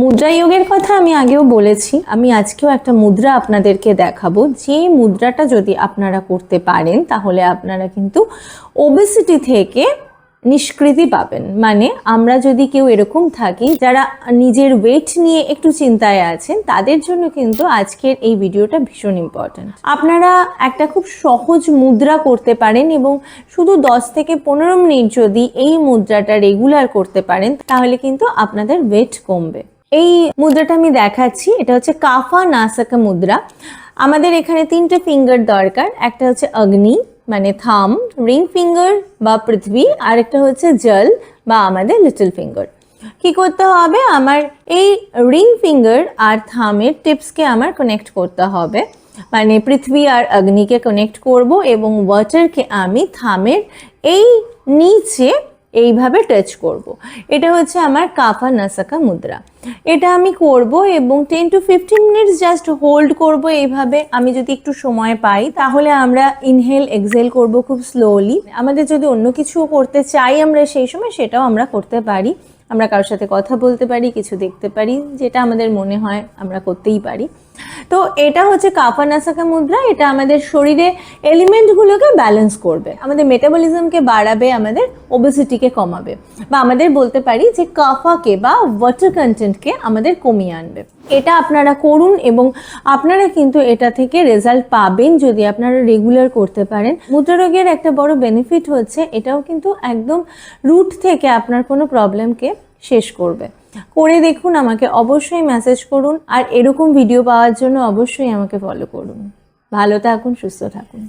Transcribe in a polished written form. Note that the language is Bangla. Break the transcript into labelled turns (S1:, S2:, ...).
S1: মুদ্রা যোগের কথা আমি আগেও বলেছি, আমি আজকেও একটা মুদ্রা আপনাদেরকে দেখাবো, যে মুদ্রাটা যদি আপনারা করতে পারেন তাহলে আপনারা কিন্তু ওবেসিটি থেকে নিষ্কৃতি পাবেন। মানে আমরা যদি কেউ এরকম থাকি যারা নিজের ওয়েট নিয়ে একটু চিন্তায় আছেন, তাদের জন্য কিন্তু আজকের এই ভিডিওটা ভীষণ ইম্পর্ট্যান্ট। আপনারা একটা খুব সহজ মুদ্রা করতে পারেন এবং শুধু 10 থেকে 15 মিনিট যদি এই মুদ্রাটা রেগুলার করতে পারেন তাহলে কিন্তু আপনাদের ওয়েট কমবে। এই মুদ্রাটা আমি দেখাচ্ছি, এটা হচ্ছে কাফা নাসাকা মুদ্রা। আমাদের এখানে 3টে ফিঙ্গার দরকার, একটা হচ্ছে অগ্নি মানে থাম, রিং ফিঙ্গার বা পৃথিবী, আর একটা হচ্ছে জল বা আমাদের লিটল ফিঙ্গার। কি করতে হবে, আমার এই রিং ফিঙ্গার আর থামের টিপসকে আমার কানেক্ট করতে হবে, মানে পৃথিবী আর অগ্নিকে কানেক্ট করব এবং ওয়াটারকে আমি থামের এই নিচে এইভাবে টাচ করব। এটা হচ্ছে আমার কাফা নাসাকা মুদ্রা। এটা আমি করব এবং 10 to 15 মিনিটস জাস্ট হোল্ড করব এইভাবে। আমি যদি একটু সময় পাই তাহলে আমরা ইনহেল এক্সহেল করব খুব স্লোলি। আমাদের যদি অন্য কিছু করতে চাই আমরা সেই সময় সেটাও আমরা করতে পারি। আমরা কারোর সাথে কথা বলতে পারি, কিছু দেখতে পারি, যেটা আমাদের মনে হয় আমরা করতেই পারি। তো এটা হচ্ছে কাফা নাসাকা মুদ্রা। এটা আমাদের শরীরে এলিমেন্টগুলোকে ব্যালেন্স করবে, আমাদের মেটাবলিজমকে বাড়াবে, আমাদের ওবেসিটিকে কমাবে, বা আমাদের বলতে পারি যে কাফাকে বা ওয়াটার কন্টেন্টকে আমাদের কমিয়ে আনবে। এটা আপনারা করুন এবং আপনারা কিন্তু এটা থেকে রেজাল্ট পাবেন যদি আপনারা রেগুলার করতে পারেন। মুদ্রা রোগের একটা বড় বেনিফিট হচ্ছে এটাও কিন্তু একদম রুট থেকে আপনার কোনো প্রবলেমকে শেষ করবে। করে দেখুন, আমাকে অবশ্যই মেসেজ করুন, আর এরকম ভিডিও পাওয়ার জন্য অবশ্যই আমাকে ফলো করুন। ভালো থাকুন, সুস্থ থাকুন।